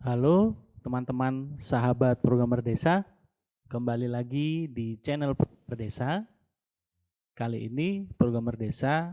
Halo teman-teman sahabat programmer desa, kembali lagi di channel Programmer Desa. Kali ini programmer desa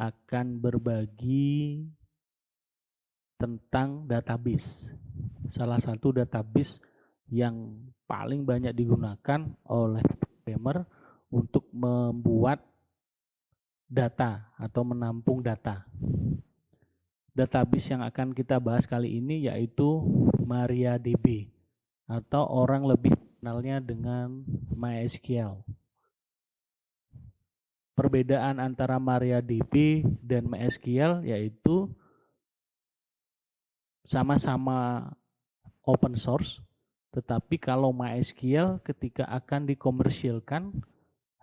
akan berbagi tentang database. Salah satu database yang paling banyak digunakan oleh programmer untuk membuat data atau menampung data. Database yang akan kita bahas kali ini yaitu MariaDB atau orang lebih kenalnya dengan MySQL. Perbedaan antara MariaDB dan MySQL yaitu sama-sama open source, tetapi kalau MySQL ketika akan dikomersilkan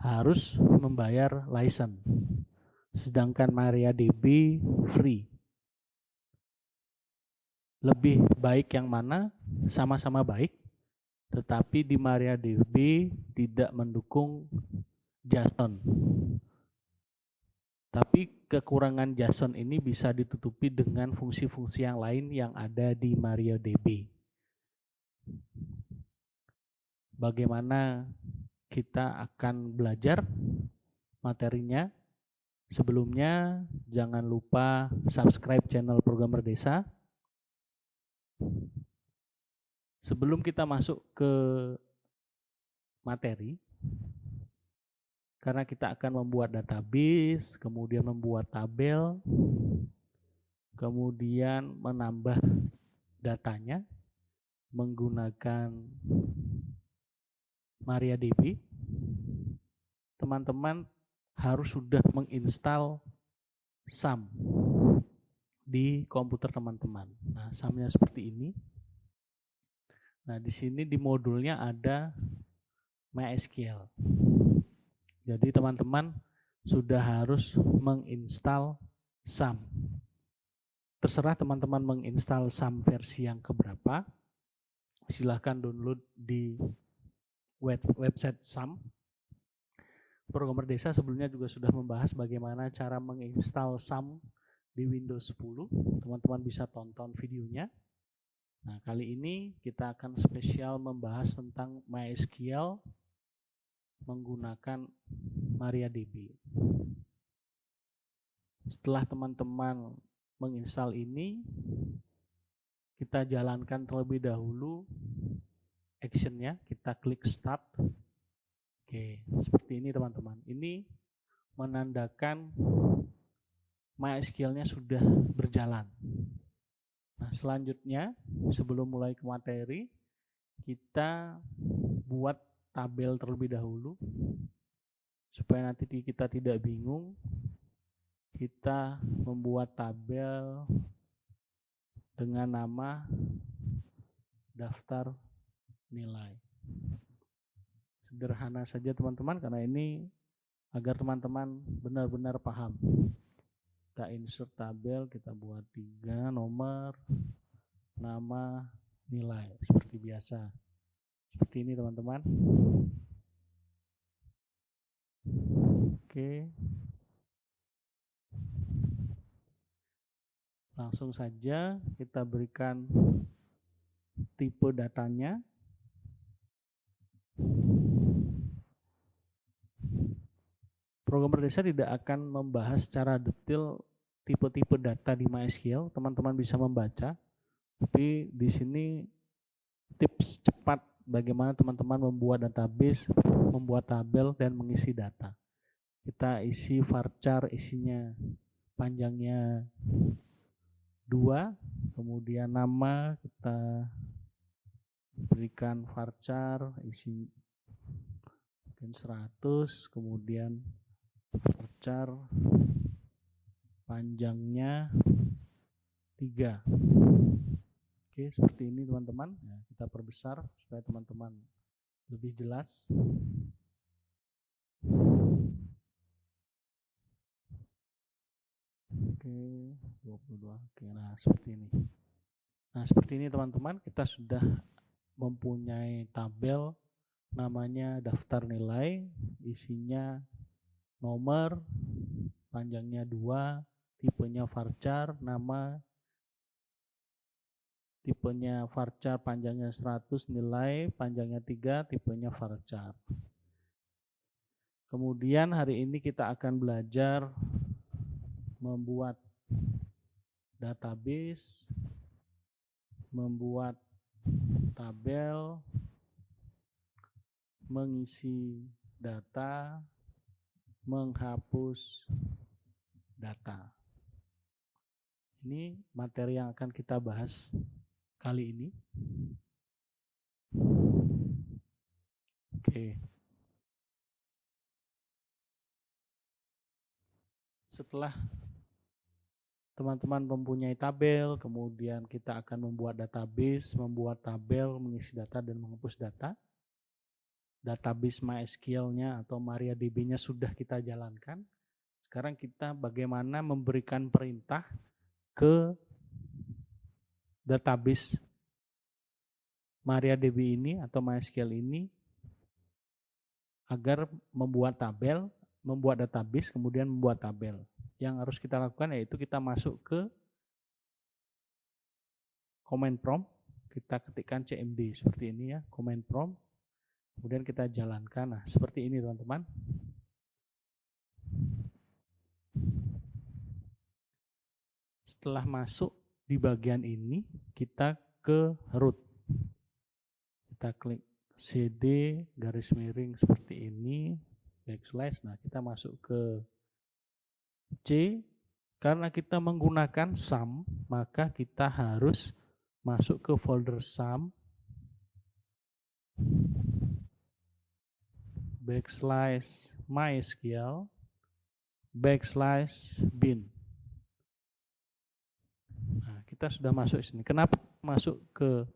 harus membayar license, sedangkan MariaDB free. Lebih baik yang mana? Sama-sama baik, tetapi di MariaDB tidak mendukung JSON. Tapi kekurangan JSON ini bisa ditutupi dengan fungsi-fungsi yang lain yang ada di MariaDB. Bagaimana kita akan belajar materinya? Sebelumnya jangan lupa subscribe channel Programmer Desa. Sebelum kita masuk ke materi, karena kita akan membuat database, kemudian membuat tabel, kemudian menambah datanya menggunakan MariaDB, teman-teman harus sudah menginstal SAM di komputer teman-teman. Nah, SAM-nya seperti ini. Nah, di sini di modulnya ada MySQL. Jadi teman-teman sudah harus menginstal SAM. Terserah teman-teman menginstal SAM versi yang keberapa. Silahkan download di website SAM. Programmer Desa sebelumnya juga sudah membahas bagaimana cara menginstal SAM di Windows 10. Teman-teman bisa tonton videonya. Nah, kali ini kita akan spesial membahas tentang MySQL menggunakan MariaDB. Setelah teman-teman menginstal ini, kita jalankan terlebih dahulu actionnya. Kita klik start. Oke, seperti ini teman-teman. Ini menandakan MySQL-nya sudah berjalan. Nah, selanjutnya sebelum mulai ke materi, kita buat tabel terlebih dahulu supaya nanti kita tidak bingung. Kita membuat tabel dengan nama daftar nilai. Sederhana saja teman-teman, karena ini agar teman-teman benar-benar paham. Kita insert tabel, kita buat 3 nomor, nama, nilai, seperti biasa. Seperti ini teman-teman. Oke. Langsung saja kita berikan tipe datanya. Programmer Desa tidak akan membahas secara detail tipe-tipe data di MySQL. Teman-teman bisa membaca. Tapi di sini tips cepat bagaimana teman-teman membuat database, membuat tabel, dan mengisi data. Kita isi varchar, isinya panjangnya 2, kemudian nama kita berikan varchar, isi mungkin 100, kemudian varchar panjangnya 3. Oke, seperti ini teman-teman. Nah, kita perbesar supaya teman-teman lebih jelas. Oke, 22. Oke, nah seperti ini. Nah, seperti ini teman-teman, kita sudah mempunyai tabel namanya daftar nilai, isinya nomor, panjangnya 2, tipenya varchar, nama, tipenya varchar, panjangnya 100, nilai panjangnya 3, tipenya varchar. Kemudian hari ini kita akan belajar membuat database, membuat tabel, mengisi data, menghapus data. Ini materi yang akan kita bahas kali ini. Oke. Setelah teman-teman mempunyai tabel, kemudian kita akan membuat database, membuat tabel, mengisi data dan menghapus data. Database MySQL-nya atau MariaDB-nya sudah kita jalankan. Sekarang kita bagaimana memberikan perintah ke database MariaDB ini atau MySQL ini agar membuat tabel, membuat database, kemudian membuat tabel. Yang harus kita lakukan yaitu kita masuk ke command prompt, kita ketikkan cmd seperti ini ya, command prompt, kemudian kita jalankan. Nah, seperti ini teman-teman. Setelah masuk di bagian ini, kita ke root. Kita klik cd garis miring seperti ini, backslash. Nah, kita masuk ke C. Karena kita menggunakan sum, maka kita harus masuk ke folder sum, backslash MySQL, backslash bin. Nah, kita sudah masuk sini. Kenapa masuk ke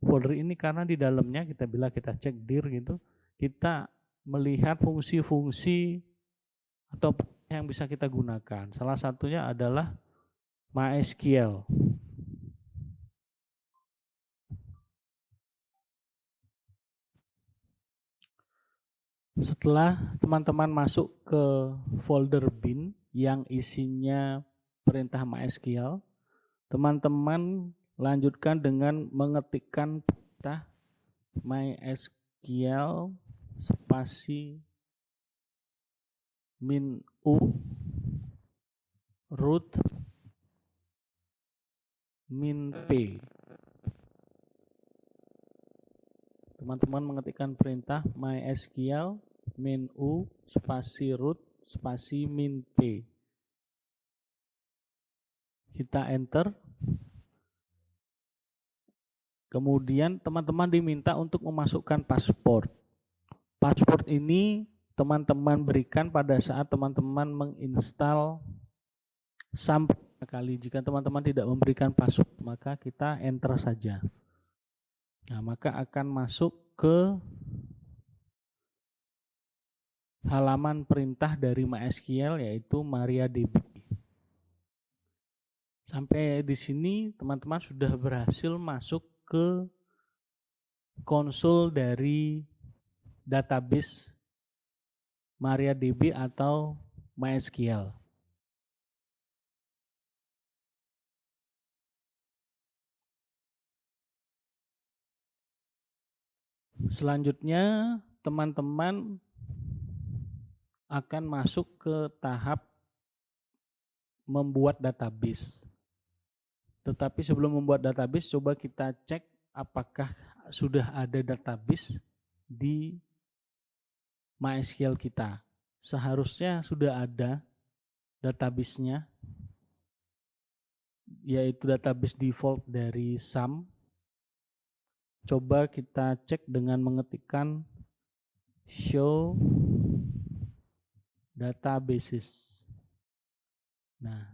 folder ini? Karena di dalamnya bila kita cek dir gitu, kita melihat fungsi-fungsi atau yang bisa kita gunakan. Salah satunya adalah MySQL. Setelah teman-teman masuk ke folder bin yang isinya perintah MySQL, teman-teman lanjutkan dengan mengetikkan perintah MySQL spasi min u root min p. Teman-teman mengetikkan perintah MySQL min u spasi root spasi min p. Kita enter. Kemudian teman-teman diminta untuk memasukkan paspor. Paspor ini teman-teman berikan pada saat teman-teman menginstal SAM kali. Jika teman-teman tidak memberikan password, maka kita enter saja. Nah, maka akan masuk ke halaman perintah dari MySQL yaitu MariaDB. Sampai di sini teman-teman sudah berhasil masuk ke konsol dari database MariaDB atau MySQL. Selanjutnya teman-teman akan masuk ke tahap membuat database. Tetapi sebelum membuat database, coba kita cek apakah sudah ada database di MySQL kita. Seharusnya sudah ada database-nya, yaitu database default dari SAM. Coba kita cek dengan mengetikkan show databases. Nah,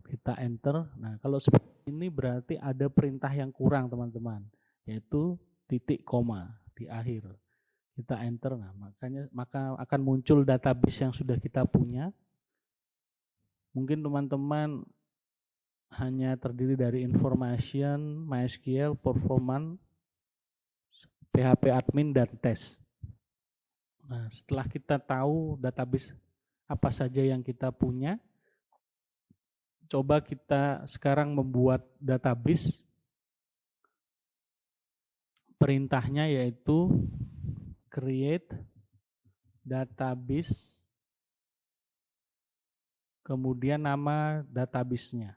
kita enter. Nah, kalau seperti ini berarti ada perintah yang kurang, teman-teman, yaitu titik koma di akhir. Kita enter. Nah, maka akan muncul database yang sudah kita punya. Mungkin teman-teman hanya terdiri dari information, MySQL, performance, PHP admin, dan tes. Nah, setelah kita tahu database apa saja yang kita punya, coba kita sekarang membuat database perintahnya yaitu create database, kemudian nama database-nya.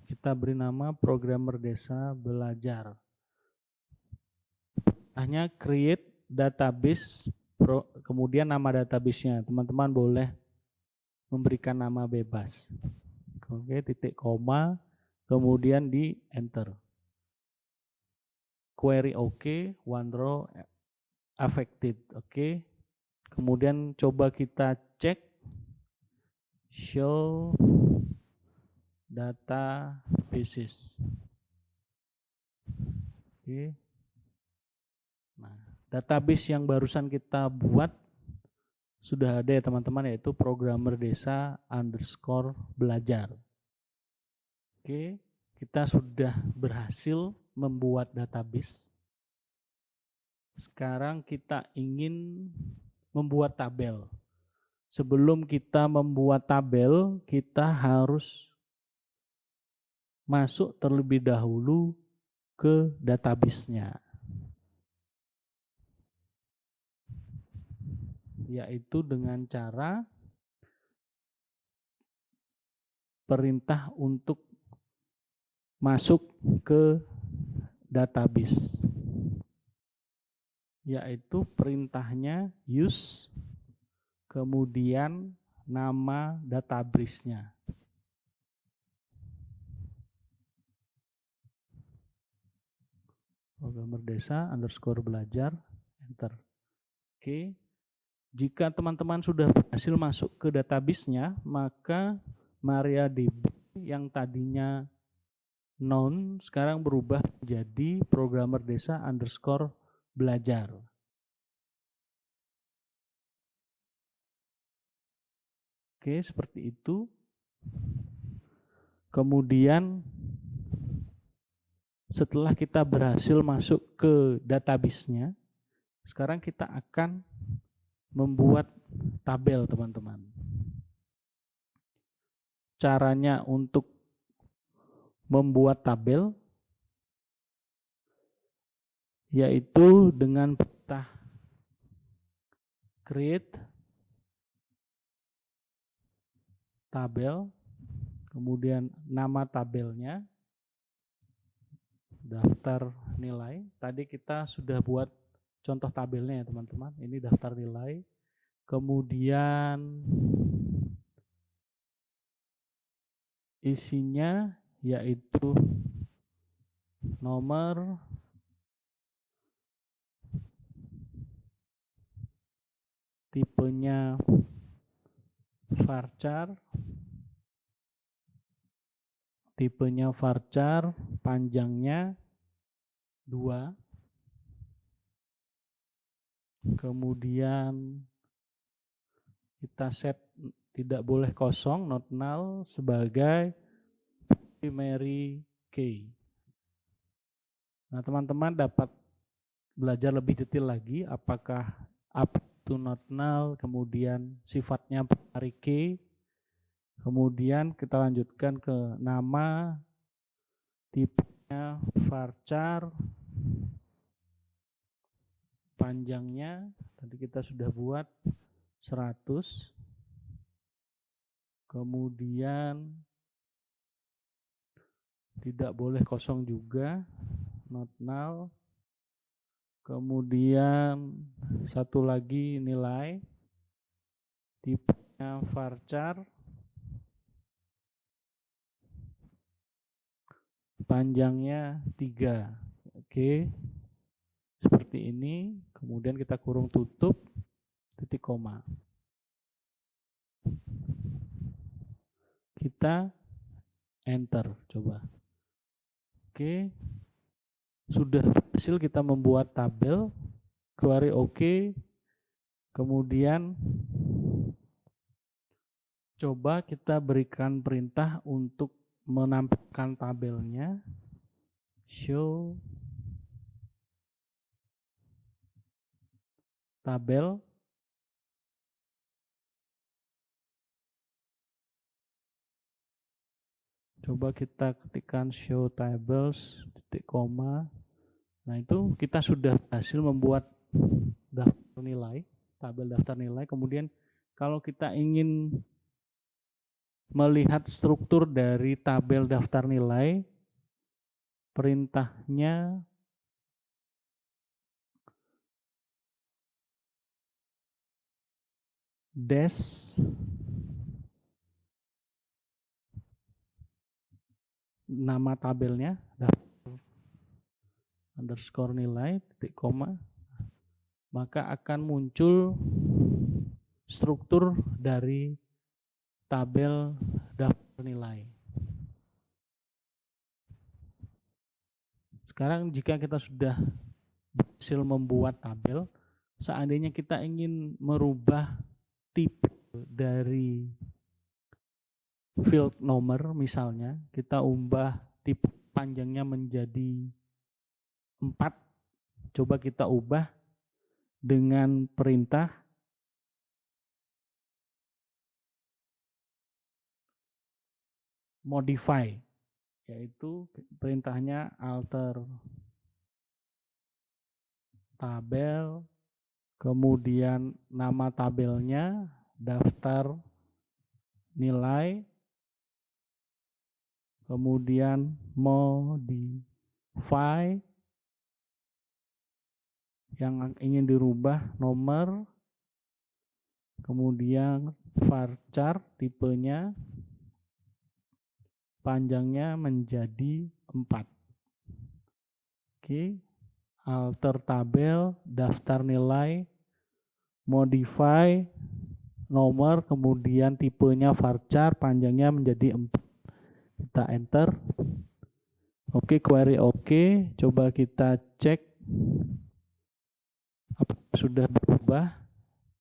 Kita beri nama programmer desa belajar. Hanya create database, kemudian nama database-nya. Teman-teman boleh memberikan nama bebas. Oke, titik koma, kemudian di enter. Query oke, one row affected. Oke. Kemudian coba kita cek show data basis. Oke. Nah, database yang barusan kita buat sudah ada ya teman-teman, yaitu programmer desa underscore belajar. Oke, kita sudah berhasil membuat database. Sekarang kita ingin membuat tabel. Sebelum kita membuat tabel, kita harus masuk terlebih dahulu ke database-nya, yaitu dengan cara perintah untuk masuk ke database, yaitu perintahnya use, kemudian nama database-nya. Programmer desa underscore belajar, enter. Oke. Jika teman-teman sudah berhasil masuk ke database-nya, maka MariaDB yang tadinya known sekarang berubah menjadi programmer desa underscore belajar. Oke, seperti itu. Kemudian setelah kita berhasil masuk ke database-nya, sekarang kita akan membuat tabel, teman-teman. Caranya untuk membuat tabel yaitu dengan perintah create tabel, kemudian nama tabelnya, daftar nilai. Tadi kita sudah buat contoh tabelnya ya teman-teman. Ini daftar nilai. Kemudian isinya yaitu nomor, tipenya varchar, panjangnya 2. Kemudian kita set tidak boleh kosong, not null, sebagai primary key. Nah, teman-teman dapat belajar lebih detail lagi apakah up to not null, kemudian sifatnya primary key. Kemudian kita lanjutkan ke nama, tipenya varchar, panjangnya tadi kita sudah buat 100. Kemudian tidak boleh kosong juga, not null. Kemudian satu lagi nilai, tipenya varchar, panjangnya 3. Oke, seperti ini. Kemudian kita kurung tutup, titik koma. Kita enter, coba. Oke, sudah berhasil kita membuat tabel, query oke. Kemudian coba kita berikan perintah untuk menampilkan tabelnya, show tabel. Coba kita ketikkan show tables, titik koma. Nah, itu kita sudah berhasil membuat daftar nilai, tabel daftar nilai. Kemudian kalau kita ingin melihat struktur dari tabel daftar nilai, perintahnya dash nama tabelnya, daftar underscore nilai, titik koma, maka akan muncul struktur dari tabel daftar nilai. Sekarang jika kita sudah berhasil membuat tabel, seandainya kita ingin merubah tipe dari field nomor, misalnya kita ubah tipe panjangnya menjadi 4, coba kita ubah dengan perintah modify, yaitu perintahnya alter tabel, kemudian nama tabelnya daftar nilai, kemudian modify yang ingin dirubah nomor, kemudian varchar tipenya, panjangnya menjadi 4. Oke, alter tabel, daftar nilai, modify nomor, kemudian tipenya varchar, panjangnya menjadi 4. Kita enter. Oke, query oke. Coba kita cek apakah sudah berubah.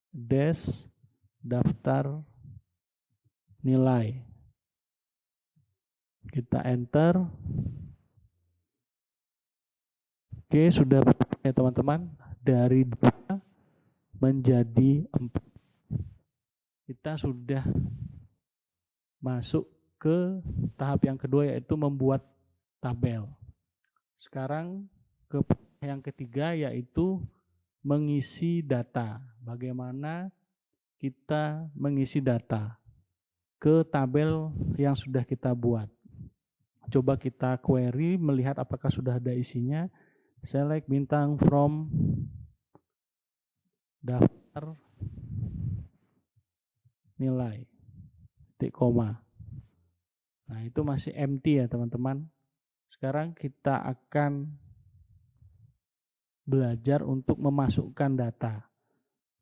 Dash daftar nilai. Kita enter. Oke, sudah berubah ya teman-teman. Dari 2 menjadi 4. Kita sudah masuk ke tahap yang kedua, yaitu membuat tabel. Sekarang ke yang ketiga, yaitu mengisi data. Bagaimana kita mengisi data ke tabel yang sudah kita buat. Coba kita query melihat apakah sudah ada isinya. Select bintang from daftar nilai, titik koma. Nah, itu masih empty ya teman-teman. Sekarang kita akan belajar untuk memasukkan data.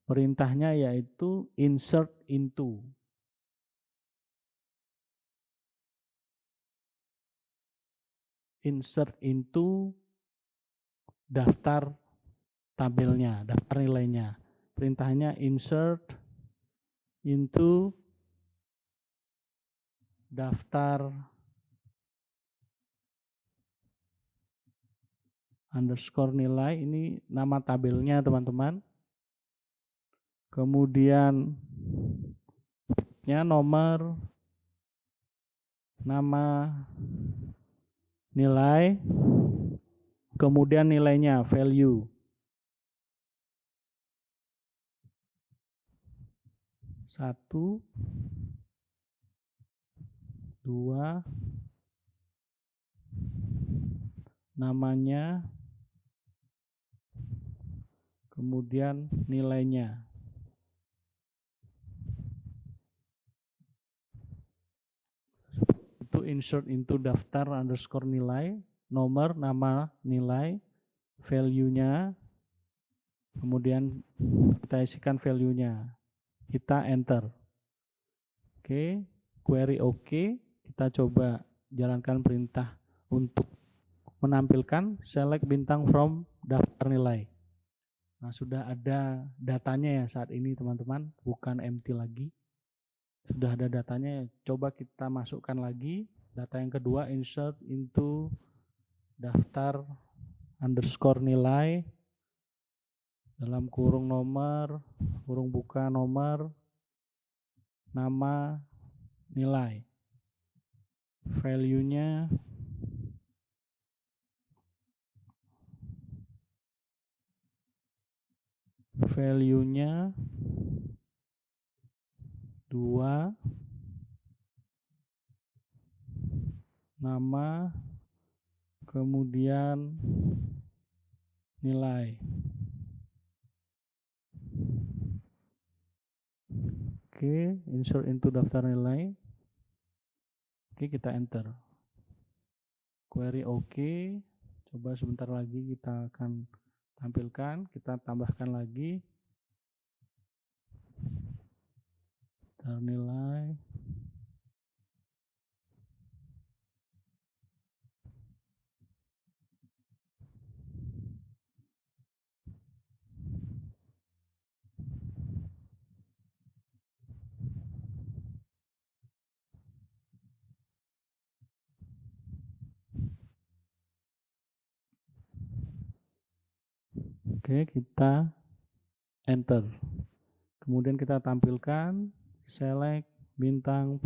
Perintahnya yaitu insert into. Insert into daftar tabelnya, daftar nilainya. Perintahnya insert into daftar underscore nilai. Ini nama tabelnya teman-teman. Kemudian nomor, nama nilai, kemudian nilainya, value. 1, 2, namanya, kemudian nilainya. Itu insert into daftar underscore nilai, nomor, nama, nilai, value-nya, kemudian kita isikan value-nya. Kita enter. Oke, query oke. Kita coba jalankan perintah untuk menampilkan select bintang from daftar nilai. Nah, sudah ada datanya ya saat ini teman-teman, bukan empty lagi. Sudah ada datanya, coba kita masukkan lagi. Data yang kedua, insert into daftar underscore nilai, dalam kurung nomor, kurung buka nomor, nama, nilai. value-nya value-nya 2, nama, kemudian nilai. Oke, insert into daftar nilai. Oke, kita enter. Query oke. Coba sebentar lagi kita akan tampilkan, kita tambahkan lagi daftar nilai. Oke, kita enter. Kemudian kita tampilkan select bintang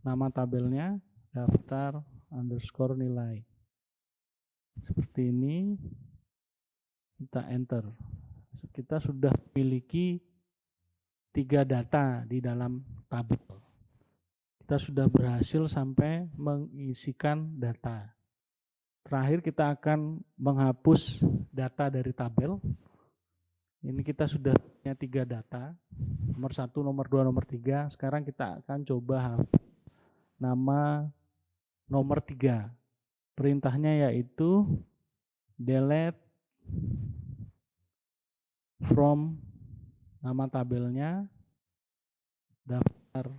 nama tabelnya daftar underscore nilai. Seperti ini, kita enter. Kita sudah memiliki 3 data di dalam tabel. Kita sudah berhasil sampai mengisikan data. Terakhir kita akan menghapus data dari tabel. Ini kita sudah punya 3 data, nomor 1, nomor 2, nomor 3. Sekarang kita akan coba hapus nama nomor 3. Perintahnya yaitu delete from nama tabelnya daftar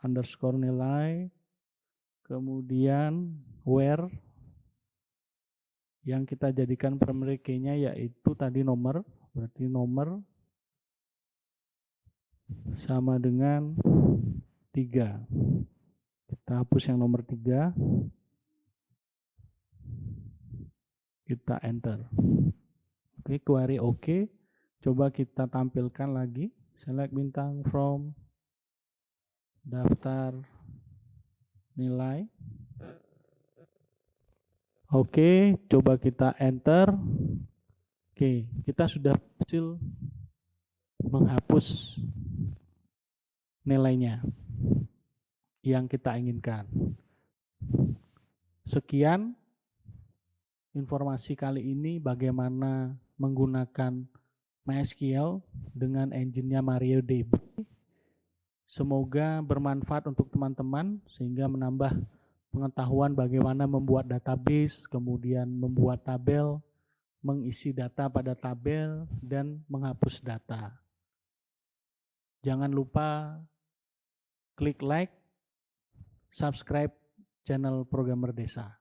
underscore nilai, kemudian where yang kita jadikan primary key-nya yaitu tadi nomor, berarti nomor sama dengan 3. Kita hapus yang nomor 3, kita enter. Oke, query oke. Coba kita tampilkan lagi, select bintang from daftar nilai. Oke, coba kita enter. Oke, kita sudah berhasil menghapus nilainya yang kita inginkan. Sekian informasi kali ini bagaimana menggunakan MySQL dengan engine-nya MariaDB. Semoga bermanfaat untuk teman-teman sehingga menambah pengetahuan bagaimana membuat database, kemudian membuat tabel, mengisi data pada tabel, dan menghapus data. Jangan lupa klik like, subscribe channel Programmer Desa.